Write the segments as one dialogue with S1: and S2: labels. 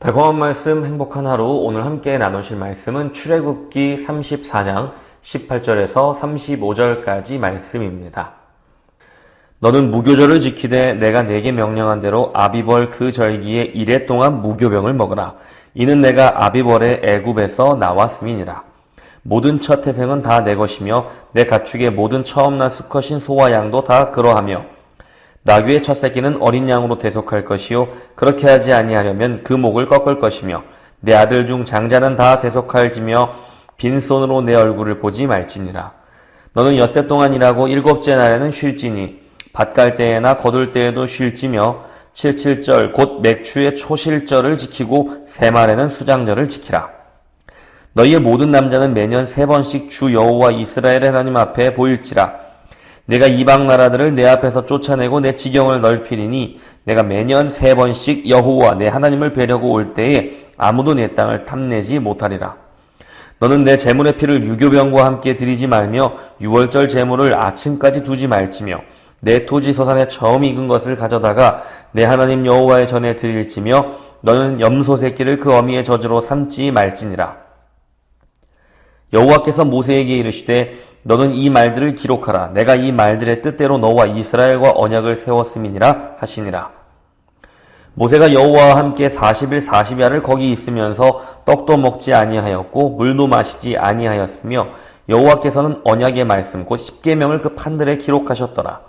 S1: 달콤한 말씀, 행복한 하루. 오늘 함께 나누실 말씀은 출애굽기 34장 18절에서 35절까지 말씀입니다. 너는 무교절을 지키되 내가 네게 명령한 대로 아비벌 그 절기에 이레 동안 무교병을 먹으라. 이는 내가 아비벌의 애굽에서 나왔음이니라. 모든 첫 태생은 다 내 것이며 내 가축의 모든 처음 난 수컷인 소와 양도 다 그러하며 나귀의 첫 새끼는 어린 양으로 대속할 것이요 그렇게 하지 아니하려면 그 목을 꺾을 것이며 내 아들 중 장자는 다 대속할지며 빈손으로 내 얼굴을 보지 말지니라. 너는 엿새 동안 일하고 일곱째 날에는 쉴지니 밭 갈 때에나 거둘 때에도 쉴지며 칠칠절 곧 맥추의 초실절을 지키고 세말에는 수장절을 지키라. 너희의 모든 남자는 매년 3번씩 주 여호와 이스라엘의 하나님 앞에 보일지라. 내가 이방 나라들을 내 앞에서 쫓아내고 내 지경을 넓히리니 내가 매년 3번씩 여호와 내 하나님을 뵈려고 올 때에 아무도 내 땅을 탐내지 못하리라. 너는 내 제물의 피를 유교병과 함께 드리지 말며 유월절 제물을 아침까지 두지 말지며 내 토지 소산에 처음 익은 것을 가져다가 내 하나님 여호와의 전에 드릴지며 너는 염소 새끼를 그 어미의 젖으로 삼지 말지니라. 여호와께서 모세에게 이르시되 너는 이 말들을 기록하라. 내가 이 말들의 뜻대로 너와 이스라엘과 언약을 세웠음이니라 하시니라. 모세가 여호와와 함께 40일 40야를 거기 있으면서 떡도 먹지 아니하였고 물도 마시지 아니하였으며 여호와께서는 언약의 말씀 곧 십계명을 그 판들에 기록하셨더라.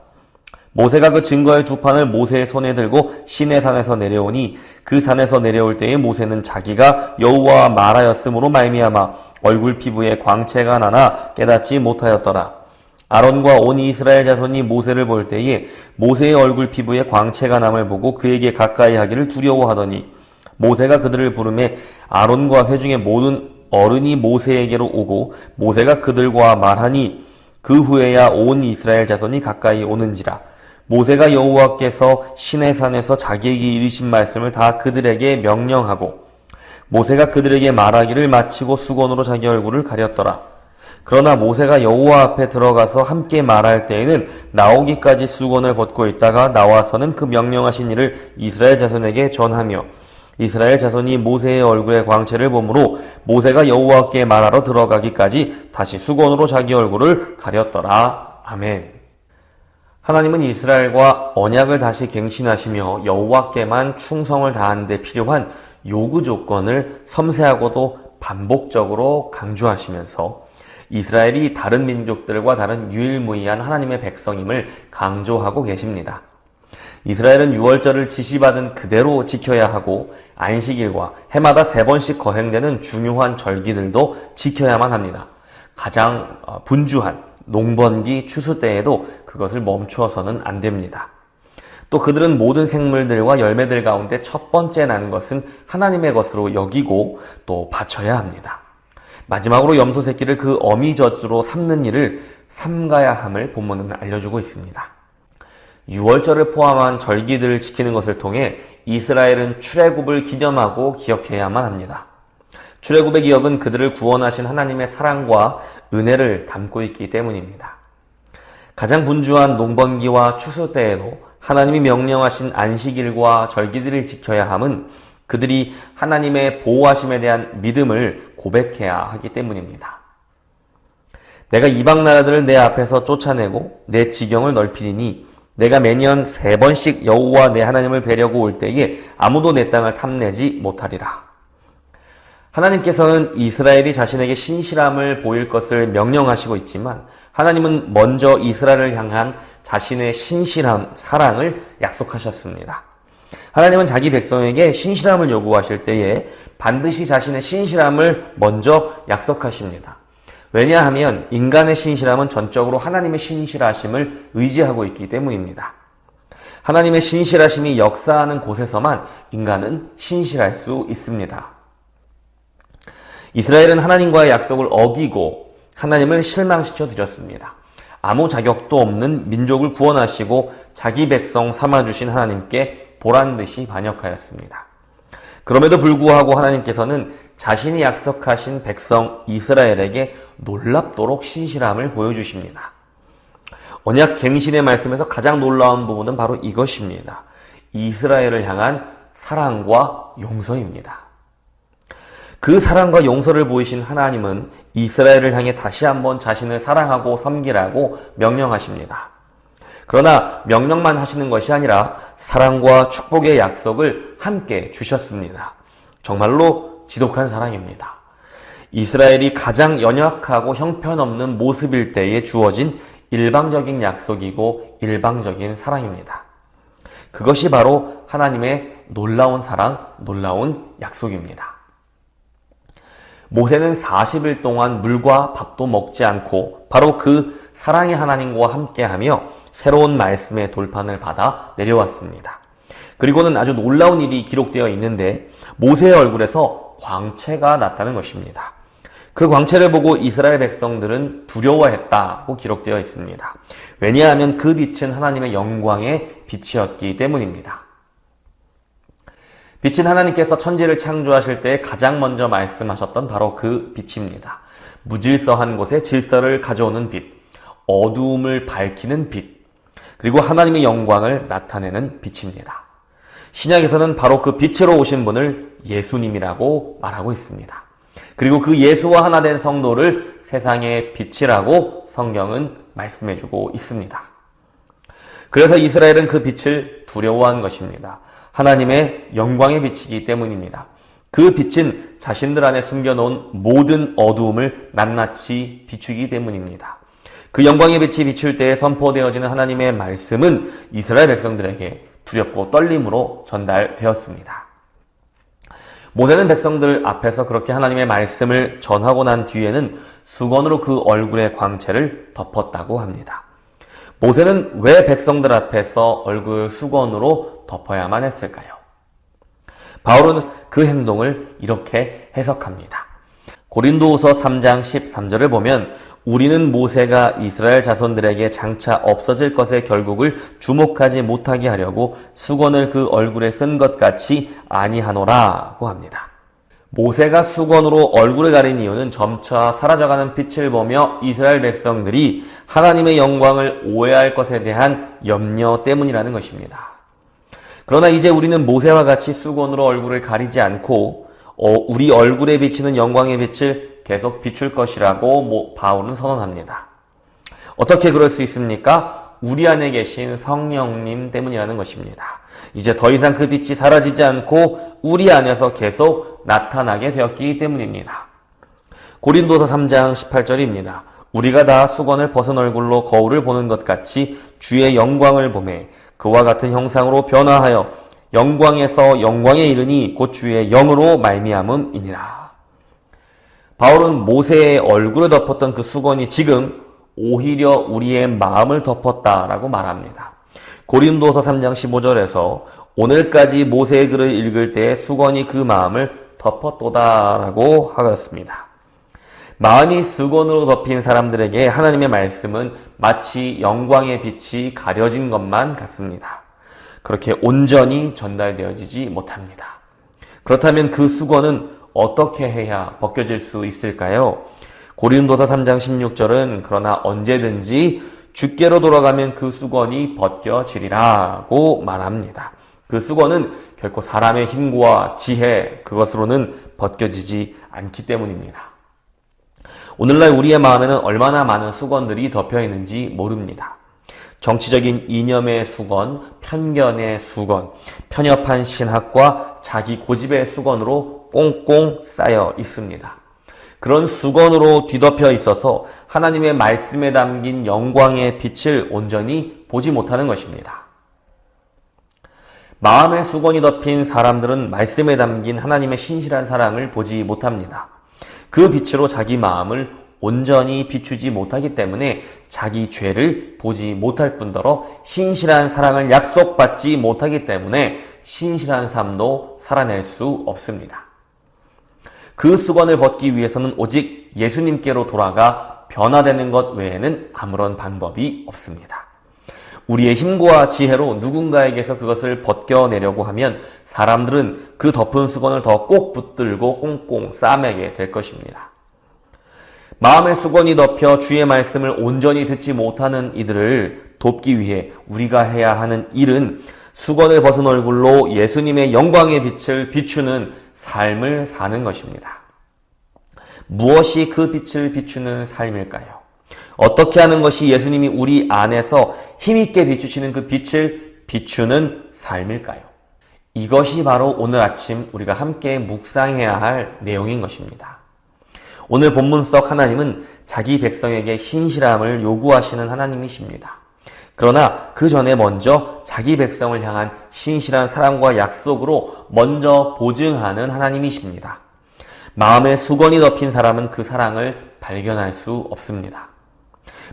S1: 모세가 그 증거의 두 판을 모세의 손에 들고 시내산에서 내려오니 그 산에서 내려올 때에 모세는 자기가 여호와와 말하였으므로 말미암아 얼굴 피부에 광채가 나나 깨닫지 못하였더라. 아론과 온 이스라엘 자손이 모세를 볼 때에 모세의 얼굴 피부에 광채가 남을 보고 그에게 가까이 하기를 두려워하더니 모세가 그들을 부르매 아론과 회중의 모든 어른이 모세에게로 오고 모세가 그들과 말하니 그 후에야 온 이스라엘 자손이 가까이 오는지라. 모세가 여호와께서 시내산에서 자기에게 이르신 말씀을 다 그들에게 명령하고 모세가 그들에게 말하기를 마치고 수건으로 자기 얼굴을 가렸더라. 그러나 모세가 여호와 앞에 들어가서 함께 말할 때에는 나오기까지 수건을 벗고 있다가 나와서는 그 명령하신 일을 이스라엘 자손에게 전하며 이스라엘 자손이 모세의 얼굴에 광채를 보므로 모세가 여호와께 말하러 들어가기까지 다시 수건으로 자기 얼굴을 가렸더라. 아멘. 하나님은 이스라엘과 언약을 다시 갱신하시며 여호와께만 충성을 다하는 데 필요한 요구 조건을 섬세하고도 반복적으로 강조하시면서 이스라엘이 다른 민족들과 다른 유일무이한 하나님의 백성임을 강조하고 계십니다. 이스라엘은 유월절을 지시받은 그대로 지켜야 하고 안식일과 해마다 3번씩 거행되는 중요한 절기들도 지켜야만 합니다. 가장 분주한 농번기 추수 때에도 그것을 멈추어서는 안 됩니다. 또 그들은 모든 생물들과 열매들 가운데 첫 번째 난 것은 하나님의 것으로 여기고 또 바쳐야 합니다. 마지막으로 염소 새끼를 그 어미 젖으로 삼는 일을 삼가야 함을 본문은 알려주고 있습니다. 유월절을 포함한 절기들을 지키는 것을 통해 이스라엘은 출애굽을 기념하고 기억해야만 합니다. 출애굽의 기억은 그들을 구원하신 하나님의 사랑과 은혜를 담고 있기 때문입니다. 가장 분주한 농번기와 추수 때에도 하나님이 명령하신 안식일과 절기들을 지켜야 함은 그들이 하나님의 보호하심에 대한 믿음을 고백해야 하기 때문입니다. 내가 이방 나라들을 내 앞에서 쫓아내고 내 지경을 넓히리니 내가 매년 3번씩 여호와 내 하나님을 뵈려고 올 때에 아무도 내 땅을 탐내지 못하리라. 하나님께서는 이스라엘이 자신에게 신실함을 보일 것을 명령하시고 있지만 하나님은 먼저 이스라엘을 향한 자신의 신실함, 사랑을 약속하셨습니다. 하나님은 자기 백성에게 신실함을 요구하실 때에 반드시 자신의 신실함을 먼저 약속하십니다. 왜냐하면 인간의 신실함은 전적으로 하나님의 신실하심을 의지하고 있기 때문입니다. 하나님의 신실하심이 역사하는 곳에서만 인간은 신실할 수 있습니다. 이스라엘은 하나님과의 약속을 어기고 하나님을 실망시켜 드렸습니다. 아무 자격도 없는 민족을 구원하시고 자기 백성 삼아주신 하나님께 보란듯이 반역하였습니다. 그럼에도 불구하고 하나님께서는 자신이 약속하신 백성 이스라엘에게 놀랍도록 신실함을 보여주십니다. 언약 갱신의 말씀에서 가장 놀라운 부분은 바로 이것입니다. 이스라엘을 향한 사랑과 용서입니다. 그 사랑과 용서를 보이신 하나님은 이스라엘을 향해 다시 한번 자신을 사랑하고 섬기라고 명령하십니다. 그러나 명령만 하시는 것이 아니라 사랑과 축복의 약속을 함께 주셨습니다. 정말로 지독한 사랑입니다. 이스라엘이 가장 연약하고 형편없는 모습일 때에 주어진 일방적인 약속이고 일방적인 사랑입니다. 그것이 바로 하나님의 놀라운 사랑, 놀라운 약속입니다. 모세는 40일 동안 물과 밥도 먹지 않고 바로 그 사랑의 하나님과 함께하며 새로운 말씀의 돌판을 받아 내려왔습니다. 그리고는 아주 놀라운 일이 기록되어 있는데 모세의 얼굴에서 광채가 났다는 것입니다. 그 광채를 보고 이스라엘 백성들은 두려워했다고 기록되어 있습니다. 왜냐하면 그 빛은 하나님의 영광의 빛이었기 때문입니다. 빛은 하나님께서 천지를 창조하실 때 가장 먼저 말씀하셨던 바로 그 빛입니다. 무질서한 곳에 질서를 가져오는 빛, 어두움을 밝히는 빛, 그리고 하나님의 영광을 나타내는 빛입니다. 신약에서는 바로 그 빛으로 오신 분을 예수님이라고 말하고 있습니다. 그리고 그 예수와 하나 된 성도를 세상의 빛이라고 성경은 말씀해주고 있습니다. 그래서 이스라엘은 그 빛을 두려워한 것입니다. 하나님의 영광의 빛이기 때문입니다. 그 빛은 자신들 안에 숨겨놓은 모든 어두움을 낱낱이 비추기 때문입니다. 그 영광의 빛이 비출 때에 선포되어지는 하나님의 말씀은 이스라엘 백성들에게 두렵고 떨림으로 전달되었습니다. 모세는 백성들 앞에서 그렇게 하나님의 말씀을 전하고 난 뒤에는 수건으로 그 얼굴의 광채를 덮었다고 합니다. 모세는 왜 백성들 앞에서 얼굴 수건으로 덮어야만 했을까요? 바울은 그 행동을 이렇게 해석합니다. 고린도후서 3장 13절을 보면 우리는 모세가 이스라엘 자손들에게 장차 없어질 것의 결국을 주목하지 못하게 하려고 수건을 그 얼굴에 쓴 것 같이 아니하노라고 합니다. 모세가 수건으로 얼굴을 가린 이유는 점차 사라져가는 빛을 보며 이스라엘 백성들이 하나님의 영광을 오해할 것에 대한 염려 때문이라는 것입니다. 그러나 이제 우리는 모세와 같이 수건으로 얼굴을 가리지 않고 우리 얼굴에 비치는 영광의 빛을 계속 비출 것이라고 바울은 선언합니다. 어떻게 그럴 수 있습니까? 우리 안에 계신 성령님 때문이라는 것입니다. 이제 더 이상 그 빛이 사라지지 않고 우리 안에서 계속 나타나게 되었기 때문입니다. 고린도서 3장 18절입니다. 우리가 다 수건을 벗은 얼굴로 거울을 보는 것 같이 주의 영광을 보매 그와 같은 형상으로 변화하여 영광에서 영광에 이르니 곧 주의 영으로 말미암음이니라. 바울은 모세의 얼굴을 덮었던 그 수건이 지금 오히려 우리의 마음을 덮었다라고 말합니다. 고린도서 3장 15절에서 오늘까지 모세의 글을 읽을 때 수건이 그 마음을 덮었도다라고 하였습니다. 마음이 수건으로 덮인 사람들에게 하나님의 말씀은 마치 영광의 빛이 가려진 것만 같습니다. 그렇게 온전히 전달되어지지 못합니다. 그렇다면 그 수건은 어떻게 해야 벗겨질 수 있을까요? 고린도서 3장 16절은 그러나 언제든지 주께로 돌아가면 그 수건이 벗겨지리라고 말합니다. 그 수건은 결코 사람의 힘과 지혜 그것으로는 벗겨지지 않기 때문입니다. 오늘날 우리의 마음에는 얼마나 많은 수건들이 덮여 있는지 모릅니다. 정치적인 이념의 수건, 편견의 수건, 편협한 신학과 자기 고집의 수건으로 꽁꽁 쌓여 있습니다. 그런 수건으로 뒤덮여 있어서 하나님의 말씀에 담긴 영광의 빛을 온전히 보지 못하는 것입니다. 마음의 수건이 덮인 사람들은 말씀에 담긴 하나님의 신실한 사랑을 보지 못합니다. 그 빛으로 자기 마음을 온전히 비추지 못하기 때문에 자기 죄를 보지 못할 뿐더러 신실한 사랑을 약속받지 못하기 때문에 신실한 삶도 살아낼 수 없습니다. 그 수건을 벗기 위해서는 오직 예수님께로 돌아가 변화되는 것 외에는 아무런 방법이 없습니다. 우리의 힘과 지혜로 누군가에게서 그것을 벗겨내려고 하면 사람들은 그 덮은 수건을 더 꼭 붙들고 꽁꽁 싸매게 될 것입니다. 마음의 수건이 덮여 주의 말씀을 온전히 듣지 못하는 이들을 돕기 위해 우리가 해야 하는 일은 수건을 벗은 얼굴로 예수님의 영광의 빛을 비추는 삶을 사는 것입니다. 무엇이 그 빛을 비추는 삶일까요? 어떻게 하는 것이 예수님이 우리 안에서 힘있게 비추시는 그 빛을 비추는 삶일까요? 이것이 바로 오늘 아침 우리가 함께 묵상해야 할 내용인 것입니다. 오늘 본문 속 하나님은 자기 백성에게 신실함을 요구하시는 하나님이십니다. 그러나 그 전에 먼저 자기 백성을 향한 신실한 사랑과 약속으로 먼저 보증하는 하나님이십니다. 마음에 수건이 덮인 사람은 그 사랑을 발견할 수 없습니다.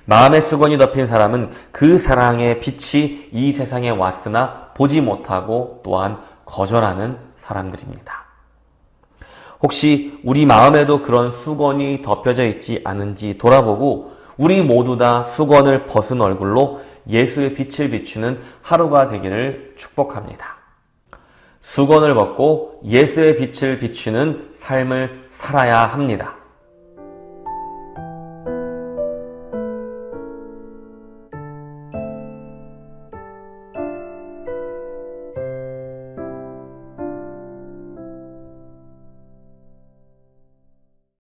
S1: 마음에 수건이 덮인 사람은 그 사랑의 빛이 이 세상에 왔으나 보지 못하고 또한 거절하는 사람들입니다. 혹시 우리 마음에도 그런 수건이 덮여져 있지 않은지 돌아보고 우리 모두 다 수건을 벗은 얼굴로 예수의 빛을 비추는 하루가 되기를 축복합니다. 수건을 벗고 예수의 빛을 비추는 삶을 살아야 합니다.